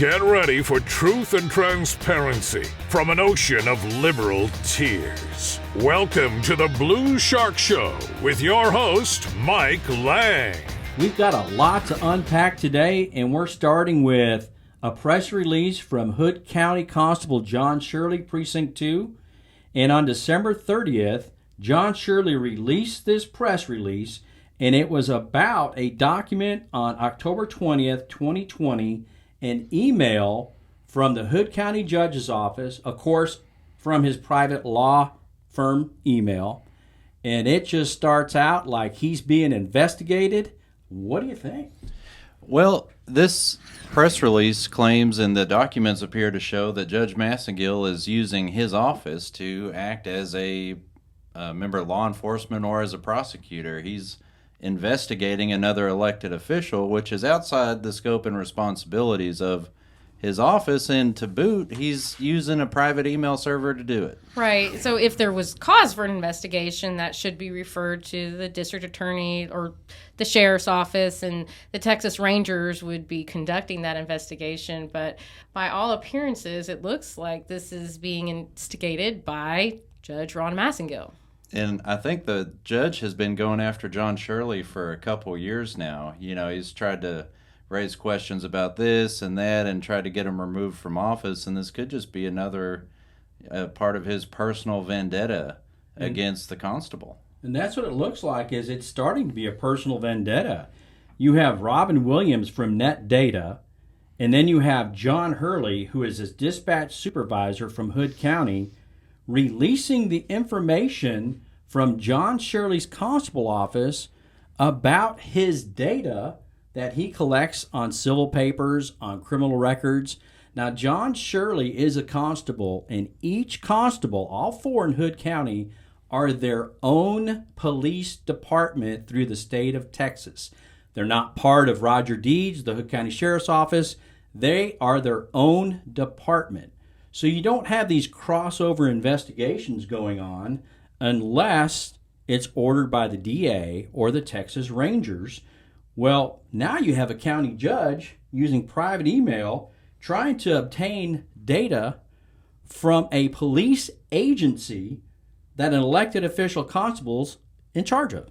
Get ready for truth and transparency from an ocean of liberal tears. Welcome to the Blue Shark Show with your host, Mike Lang. We've got a lot to unpack today, and we're starting with a press release from Hood County Constable John Shirley, Precinct 2. And on December 30th, John Shirley released this press release, and it was about a document on October 20th, 2020, an email from the Hood County Judge's Office, of course, from his private law firm email. And it just starts out like he's being investigated. What do you think? Well, this press release claims, and the documents appear to show, that Judge Massengill is using his office to act as a member of law enforcement or as a prosecutor. He's investigating another elected official, which is outside the scope and responsibilities of his office, and to boot, he's using a private email server to do it. Right. So if there was cause for an investigation, that should be referred to the district attorney or the sheriff's office, and the Texas Rangers would be conducting that investigation. But by all appearances, it looks like this is being instigated by Judge Ron Massengill. And I think the judge has been going after John Shirley for a couple years now. You know, he's tried to raise questions about this and that and tried to get him removed from office. And this could just be another part of his personal vendetta against the constable. And that's what it looks like, is it's starting to be a personal vendetta. You have Robin Williams from Net Data, and then you have John Hurley, who is his dispatch supervisor from Hood County, releasing the information from John Shirley's constable office about his data that he collects on civil papers, on criminal records. Now, John Shirley is a constable, and each constable, all four in Hood County, are their own police department through the state of Texas. They're not part of Roger Deeds, the Hood County Sheriff's Office. They are their own department. So you don't have these crossover investigations going on unless it's ordered by the DA or the Texas Rangers. Well, now you have a county judge using private email trying to obtain data from a police agency that an elected official constable's in charge of.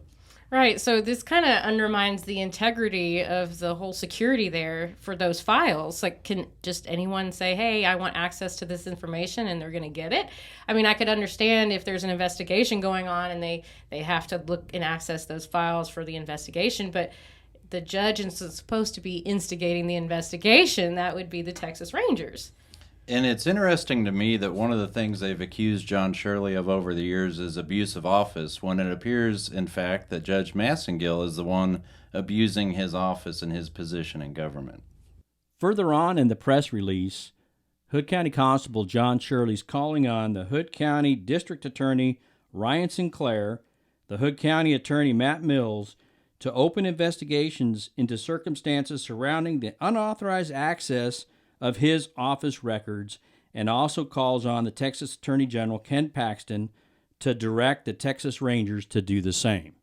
Right, so this kind of undermines the integrity of the whole security there for those files. Like, can just anyone say, hey, I want access to this information, and they're going to get it? I mean, I could understand if there's an investigation going on and they have to look and access those files for the investigation, but the judge is supposed to be instigating the investigation. That would be the Texas Rangers. And it's interesting to me that one of the things they've accused John Shirley of over the years is abuse of office, when it appears, in fact, that Judge Massengill is the one abusing his office and his position in government. Further on in the press release, Hood County Constable John Shirley's calling on the Hood County District Attorney Ryan Sinclair, the Hood County Attorney Matt Mills, to open investigations into circumstances surrounding the unauthorized access of his office records, and also calls on the Texas Attorney General Ken Paxton to direct the Texas Rangers to do the same.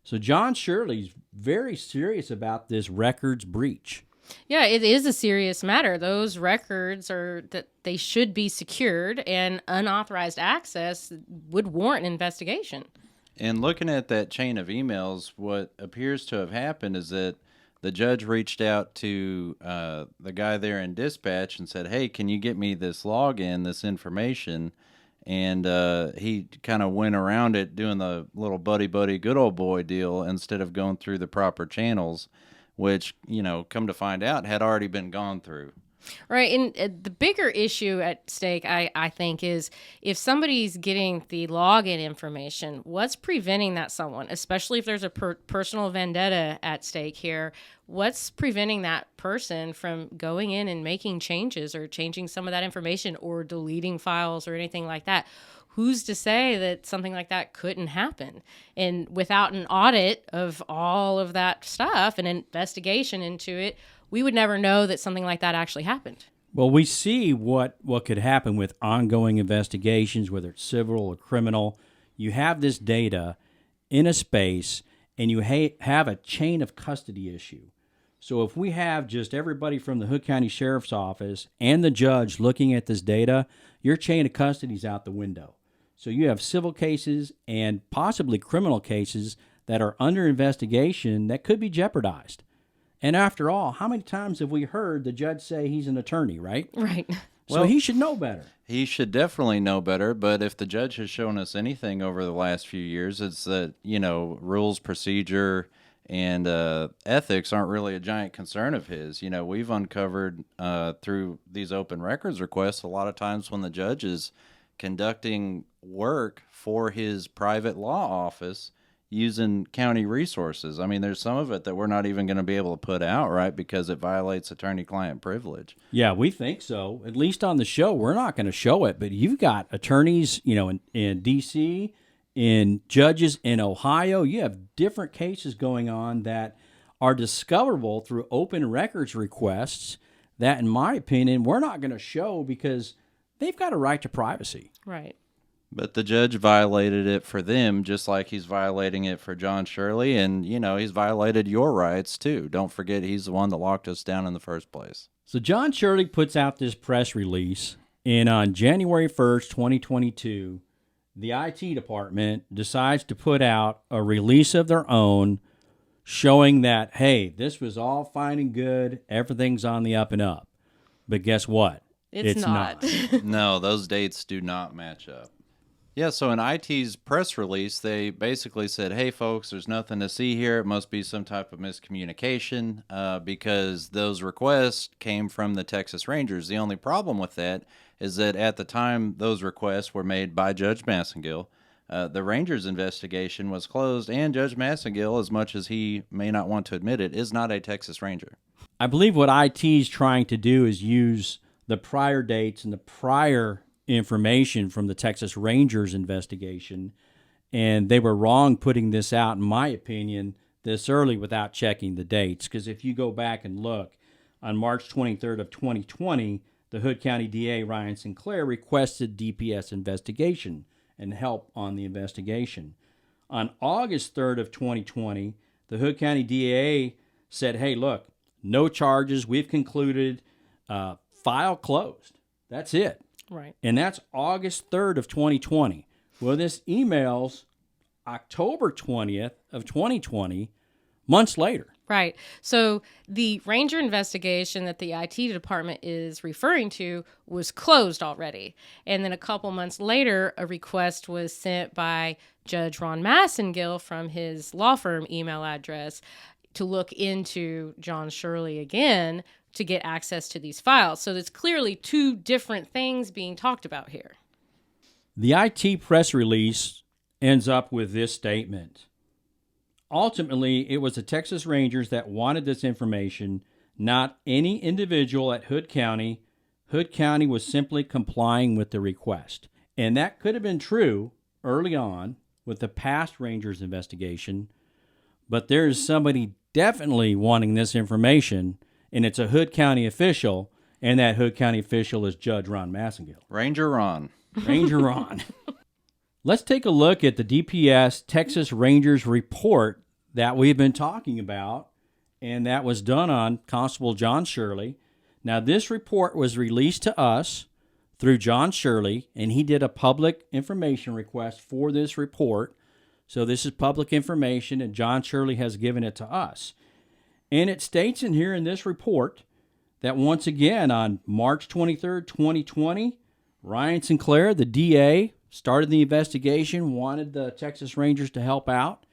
So John Shirley's very serious about this records breach. Yeah, it is a serious matter. Those records that they should be secured, and unauthorized access would warrant an investigation. And looking at that chain of emails, what appears to have happened is that the judge reached out to the guy there in dispatch and said, hey, can you get me this login, this information? And he kind of went around it doing the little buddy-buddy good old boy deal instead of going through the proper channels, which, you know, come to find out, had already been gone through. Right, and the bigger issue at stake, I think, is if somebody's getting the login information, what's preventing that someone, especially if there's a personal vendetta at stake here, what's preventing that person from going in and making changes or changing some of that information or deleting files or anything like that? Who's to say that something like that couldn't happen? And without an audit of all of that stuff, an investigation into it, we would never know that something like that actually happened. Well, we see what could happen with ongoing investigations, whether it's civil or criminal. You have this data in a space, and you have a chain of custody issue. So if we have just everybody from the Hood County Sheriff's Office and the judge looking at this data, your chain of custody is out the window. So you have civil cases and possibly criminal cases that are under investigation that could be jeopardized. And after all, how many times have we heard the judge say he's an attorney, right? Right. So he should know better. He should definitely know better, but if the judge has shown us anything over the last few years, it's that, rules, procedure, and ethics aren't really a giant concern of his. We've uncovered through these open records requests a lot of times when the judge is conducting work for his private law office using county resources. I mean, there's some of it that we're not even going to be able to put out, right, because it violates attorney-client privilege. Yeah, we think so. At least on the show, we're not going to show it, but you've got attorneys, in D.C., in judges in Ohio. You have different cases going on that are discoverable through open records requests that, in my opinion, we're not going to show because they've got a right to privacy. Right. But the judge violated it for them just like he's violating it for John Shirley, and, he's violated your rights, too. Don't forget he's the one that locked us down in the first place. So John Shirley puts out this press release, and on January 1st, 2022, the IT department decides to put out a release of their own showing that, hey, this was all fine and good, everything's on the up and up. But guess what? It's not. No, those dates do not match up. Yeah, so in IT's press release, they basically said, hey, folks, there's nothing to see here. It must be some type of miscommunication because those requests came from the Texas Rangers. The only problem with that is that at the time those requests were made by Judge Massengill, the Rangers investigation was closed, and Judge Massengill, as much as he may not want to admit it, is not a Texas Ranger. I believe what IT is trying to do is use the prior dates and the prior information from the Texas Rangers investigation, and they were wrong putting this out, in my opinion, this early without checking the dates. Because if you go back and look, on March 23rd of 2020, the Hood County DA, Ryan Sinclair, requested DPS investigation and help on the investigation. On August 3rd of 2020, the Hood County DA said, hey, look, no charges, we've concluded, file closed. That's it. Right. And that's August 3rd of 2020. Well, this email's October 20th of 2020, months later. Right. So the Ranger investigation that the IT department is referring to was closed already. And then a couple months later, a request was sent by Judge Ron Massengill from his law firm email address to look into John Shirley again to get access to these files. So there's clearly two different things being talked about here. The IT press release ends up with this statement. Ultimately, it was the Texas Rangers that wanted this information, not any individual at Hood County. Hood County was simply complying with the request. And that could have been true early on with the past Rangers investigation, but there is somebody definitely wanting this information, and it's a Hood County official, and that Hood County official is Judge Ron Massengill. Ranger Ron. Ranger Ron. Let's take a look at the DPS Texas Rangers report that we've been talking about, and that was done on Constable John Shirley. Now, this report was released to us through John Shirley, and he did a public information request for this report. So this is public information, and John Shirley has given it to us. And it states in here in this report that once again on March 23rd, 2020, Ryan Sinclair, the DA, started the investigation, wanted the Texas Rangers to help out.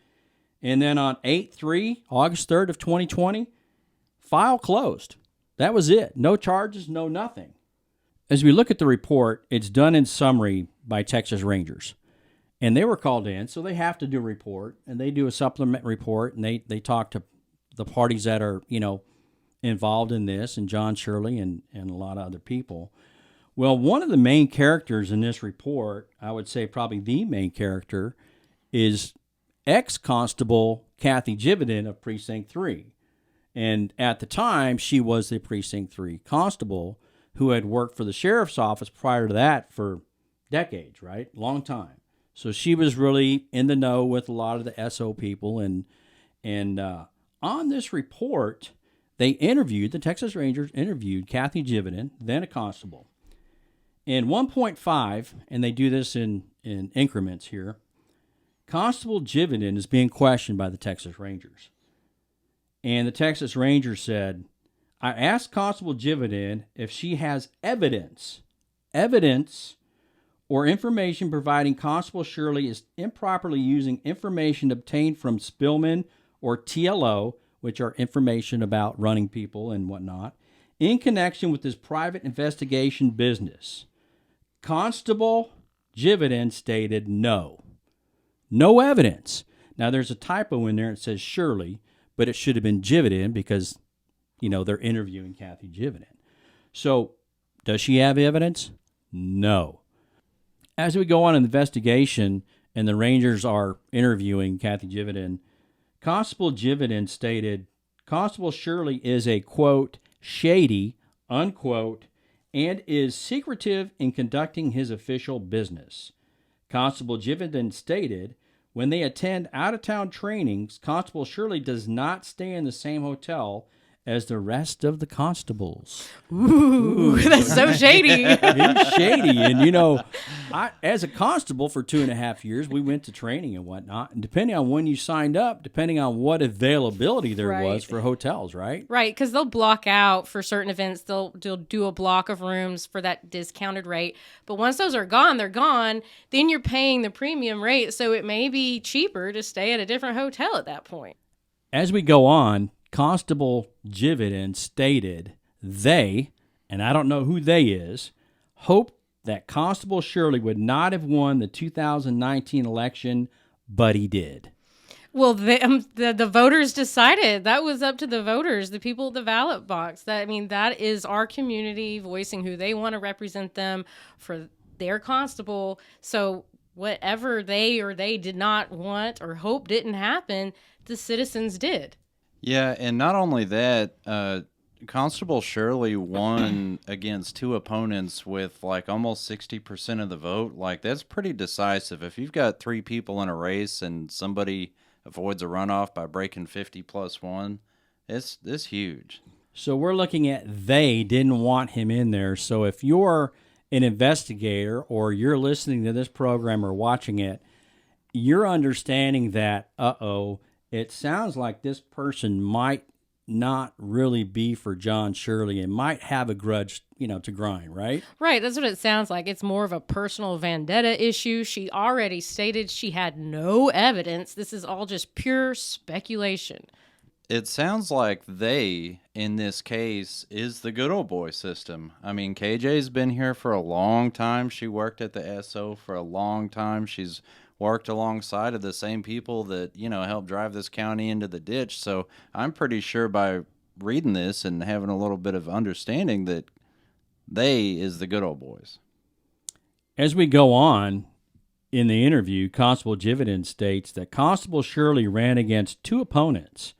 And then on August 3rd of 2020, file closed. That was it. No charges, no nothing. As we look at the report, it's done in summary by Texas Rangers. And they were called in, so they have to do a report, and they do a supplement report, and they talk to the parties that are, involved in this, and John Shirley and a lot of other people. Well, one of the main characters in this report, I would say probably the main character, is ex-Constable Kathy Jividan of Precinct 3. And at the time, she was the Precinct 3 constable who had worked for the sheriff's office prior to that for decades, right? Long time. So she was really in the know with a lot of the SO people. And on this report, the Texas Rangers interviewed Kathy Jividen, then a constable. In 1.5, and they do this in increments here, Constable Jividen is being questioned by the Texas Rangers. And the Texas Rangers said, I asked Constable Jividen if she has evidence or information providing Constable Shirley is improperly using information obtained from Spillman or TLO, which are information about running people and whatnot, in connection with this private investigation business. Constable Jividen stated no. No evidence. Now, there's a typo in there. It says Shirley, but it should have been Jividen because, they're interviewing Kathy Jividen. So, does she have evidence? No. As we go on in the investigation and the Rangers are interviewing Kathy Jividen, Constable Jividen stated, Constable Shirley is a, quote, shady, unquote, and is secretive in conducting his official business. Constable Jividen stated, when they attend out-of-town trainings, Constable Shirley does not stay in the same hotel as the rest of the constables. Ooh, that's so shady. It's shady. And, as a constable for 2.5 years, we went to training and whatnot. And depending on when you signed up, depending on what availability there was for hotels, right? Right, because they'll block out for certain events. They'll do a block of rooms for that discounted rate. But once those are gone, they're gone. Then you're paying the premium rate, so it may be cheaper to stay at a different hotel at that point. As we go on, Constable Jividen stated they, and I don't know who they is, hoped that Constable Shirley would not have won the 2019 election, but he did. Well, the voters decided. That was up to the voters, the people at the ballot box. That is our community voicing who they want to represent them for their constable. So whatever they did not want or hope didn't happen, the citizens did. Yeah, and not only that, Constable Shirley won against two opponents with almost 60% of the vote. That's pretty decisive. If you've got three people in a race and somebody avoids a runoff by breaking 50 plus one, it's huge. So we're looking at they didn't want him in there. So if you're an investigator or you're listening to this program or watching it, you're understanding that, it sounds like this person might not really be for John Shirley and might have a grudge, to grind, right? Right, that's what it sounds like. It's more of a personal vendetta issue. She already stated she had no evidence. This is all just pure speculation. It sounds like they, in this case, is the good old boy system. KJ's been here for a long time. She worked at the SO for a long time. She's worked alongside of the same people that, helped drive this county into the ditch. So I'm pretty sure by reading this and having a little bit of understanding that they is the good old boys. As we go on in the interview, Constable Jividen states that Constable Shirley ran against two opponents.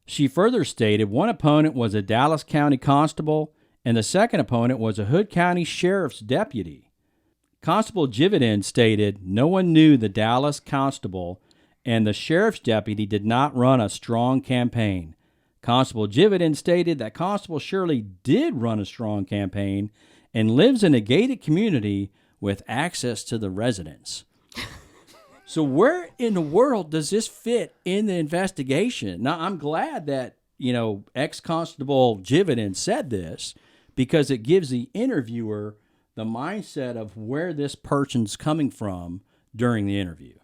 She further stated one opponent was a Dallas County constable and the second opponent was a Hood County Sheriff's deputy. Constable Jividen stated no one knew the Dallas constable and the sheriff's deputy did not run a strong campaign. Constable Jividen stated that Constable Shirley did run a strong campaign and lives in a gated community with access to the residents. So where in the world does this fit in the investigation? Now, I'm glad that, ex-Constable Jividen said this because it gives the interviewer the mindset of where this person's coming from during the interview.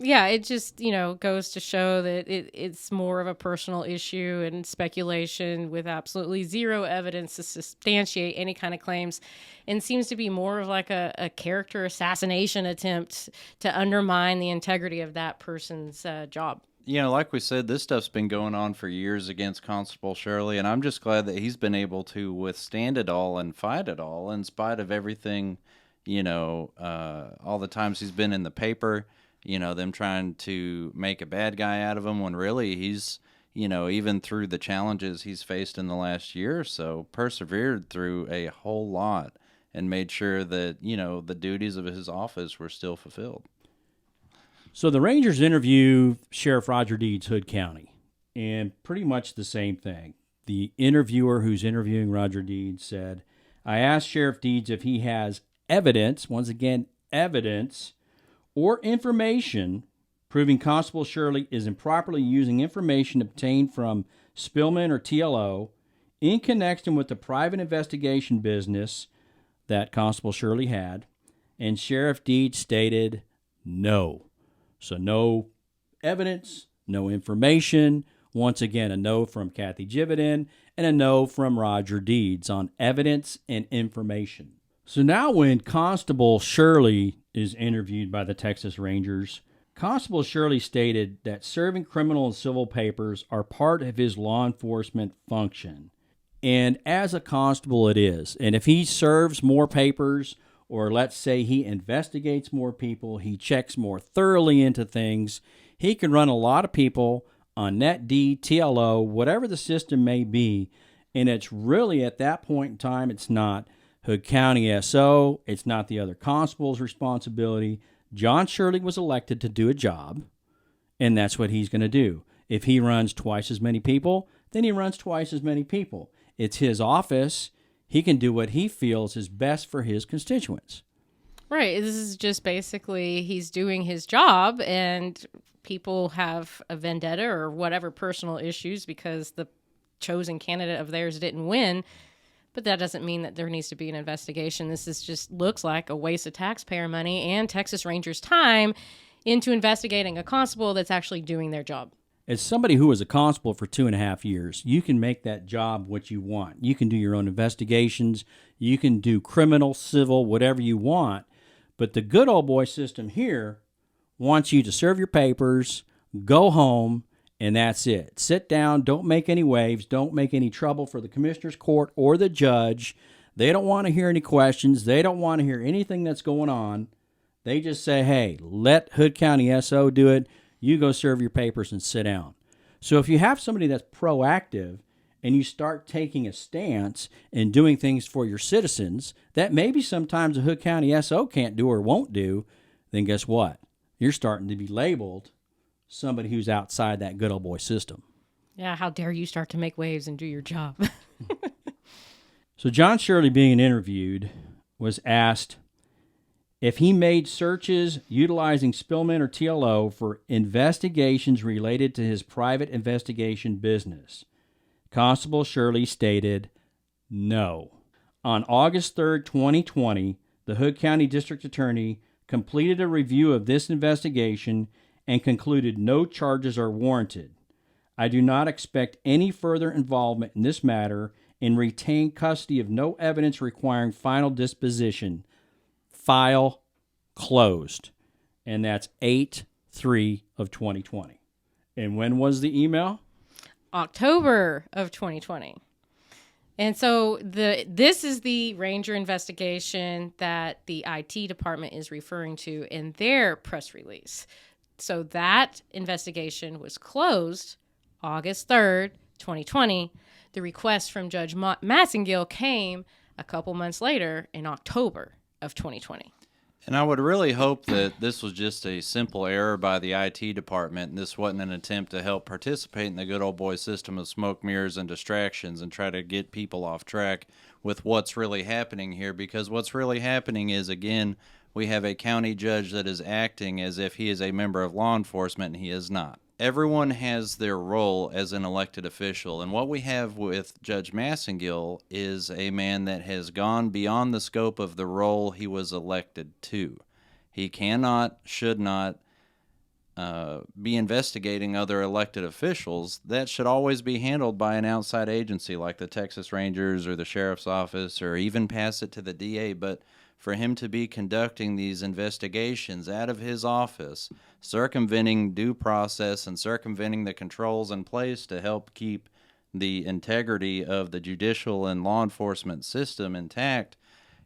Yeah, it just, goes to show that it's more of a personal issue and speculation with absolutely zero evidence to substantiate any kind of claims, and seems to be more of a character assassination attempt to undermine the integrity of that person's job. Like we said, this stuff's been going on for years against Constable Shirley, and I'm just glad that he's been able to withstand it all and fight it all in spite of everything, all the times he's been in the paper, them trying to make a bad guy out of him when really he's, even through the challenges he's faced in the last year or so, persevered through a whole lot and made sure that, the duties of his office were still fulfilled. So the Rangers interview Sheriff Roger Deeds, Hood County, and pretty much the same thing. The interviewer who's interviewing Roger Deeds said, I asked Sheriff Deeds if he has evidence, once again, evidence or information proving Constable Shirley is improperly using information obtained from Spillman or TLO in connection with the private investigation business that Constable Shirley had. And Sheriff Deeds stated no. So no evidence, no information. Once again, a no from Kathy Jividen and a no from Roger Deeds on evidence and information. So now when Constable Shirley is interviewed by the Texas Rangers, Constable Shirley stated that serving criminal and civil papers are part of his law enforcement function. And as a constable, it is. And if he serves more papers, or let's say he investigates more people, he checks more thoroughly into things, he can run a lot of people on NetD, TLO, whatever the system may be. And it's really at that point in time, it's not Hood County SO, it's not the other constable's responsibility. John Shirley was elected to do a job, and that's what he's going to do. If he runs twice as many people, then he runs twice as many people. It's his office. He can do what he feels is best for his constituents. Right. This is just basically he's doing his job, and people have a vendetta or whatever personal issues because the chosen candidate of theirs didn't win. But that doesn't mean that there needs to be an investigation. This is just looks like a waste of taxpayer money and Texas Rangers' time into investigating a constable that's actually doing their job. As somebody who was a constable for 2.5 years, you can make that job what you want. You can do your own investigations. You can do criminal, civil, whatever you want. But the good old boy system here wants you to serve your papers, go home, and that's it. Sit down, don't make any waves, don't make any trouble for the commissioner's court or the judge. They don't want to hear any questions. They don't want to hear anything that's going on. They just say, hey, let Hood County SO do it. You go serve your papers and sit down. So if you have somebody that's proactive and you start taking a stance and doing things for your citizens that maybe sometimes a Hood County SO can't do or won't do, then guess what? You're starting to be labeled somebody who's outside that good old boy system. Yeah, how dare you start to make waves and do your job? So John Shirley, being interviewed, was asked if he made searches utilizing Spillman or TLO for investigations related to his private investigation business. Constable Shirley stated no. On August 3rd, 2020, the Hood County District Attorney completed a review of this investigation and concluded no charges are warranted. I do not expect any further involvement in this matter and retain custody of no evidence requiring final disposition. File closed. And that's 8/3 of 2020. And when was the email? October of 2020. And so this is the Ranger investigation that the IT department is referring to in their press release. So that investigation was closed August 3rd, 2020. The request from Judge Massengill came a couple months later in October of 2020. And I would really hope that this was just a simple error by the IT department, and this wasn't an attempt to help participate in the good old boy system of smoke, mirrors, and distractions and try to get people off track with what's really happening here, because what's really happening is, again, we have a county judge that is acting as if he is a member of law enforcement, and he is not. Everyone has their role as an elected official, and what we have with Judge Massengill is a man that has gone beyond the scope of the role he was elected to. He cannot, should not be investigating other elected officials. That should always be handled by an outside agency like the Texas Rangers or the Sheriff's Office, or even pass it to the DA, but for him to be conducting these investigations out of his office, circumventing due process and circumventing the controls in place to help keep the integrity of the judicial and law enforcement system intact,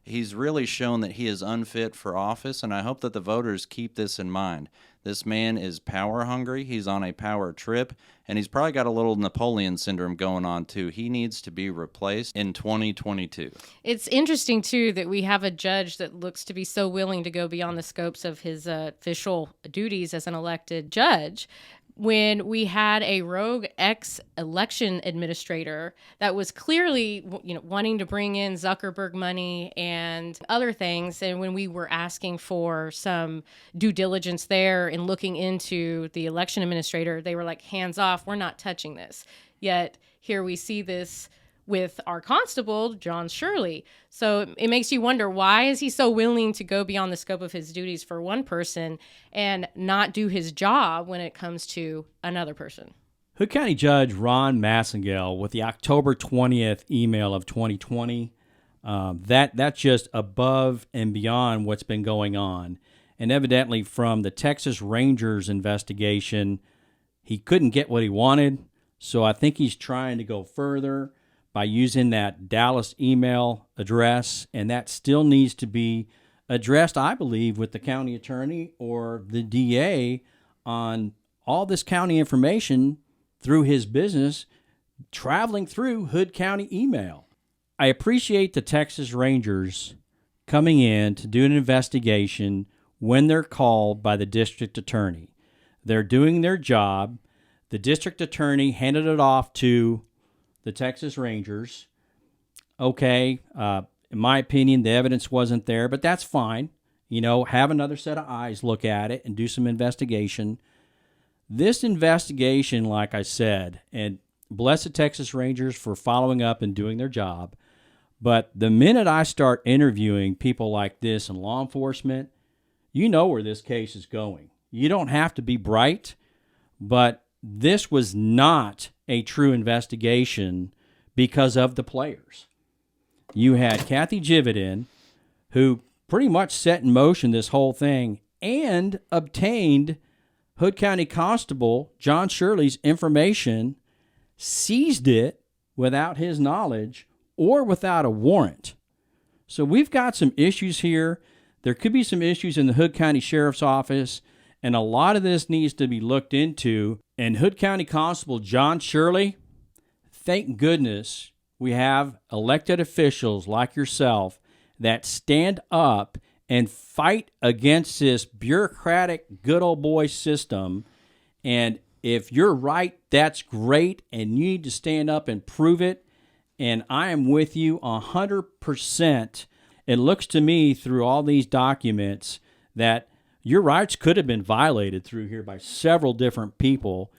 he's really shown that he is unfit for office, and I hope that the voters keep this in mind. This man is power hungry, he's on a power trip, and he's probably got a little Napoleon syndrome going on too. He needs to be replaced in 2022. It's interesting too that we have a judge that looks to be so willing to go beyond the scopes of his official duties as an elected judge, when we had a rogue ex-election administrator that was clearly, wanting to bring in Zuckerberg money and other things, and when we were asking for some due diligence there and looking into the election administrator, they were like, hands off, we're not touching this. Yet here we see this with our constable, John Shirley. So it makes you wonder, why is he so willing to go beyond the scope of his duties for one person and not do his job when it comes to another person? Hood County Judge Ron Massengale with the October 20th email of 2020, that's just above and beyond what's been going on. And evidently from the Texas Rangers investigation, he couldn't get what he wanted. So I think he's trying to go further by using that Dallas email address, and that still needs to be addressed, I believe, with the county attorney or the DA on all this county information through his business traveling through Hood County email. I appreciate the Texas Rangers coming in to do an investigation when they're called by the district attorney. They're doing their job. The district attorney handed it off to the Texas Rangers. Okay, in my opinion, the evidence wasn't there, but that's fine. Have another set of eyes look at it and do some investigation. This investigation, like I said, and bless the Texas Rangers for following up and doing their job, but the minute I start interviewing people like this in law enforcement, you know where this case is going. You don't have to be bright, but this was not a true investigation because of the players. You had Kathy Jivitin, who pretty much set in motion this whole thing and obtained Hood County Constable John Shirley's information, seized it without his knowledge or without a warrant. So we've got some issues here. There could be some issues in the Hood County Sheriff's Office, and a lot of this needs to be looked into. And Hood County Constable John Shirley, thank goodness we have elected officials like yourself that stand up and fight against this bureaucratic good old boy system. And if you're right, that's great, and you need to stand up and prove it. And I am with you 100%. It looks to me through all these documents that your rights could have been violated through here by several different people,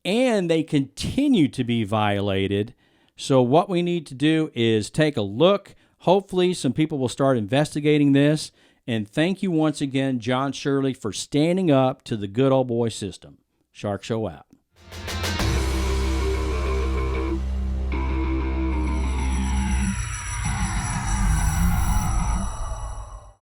and they continue to be violated. So what we need to do is take a look. Hopefully some people will start investigating this. And thank you once again, John Shirley, for standing up to the good old boy system. Shark Show out.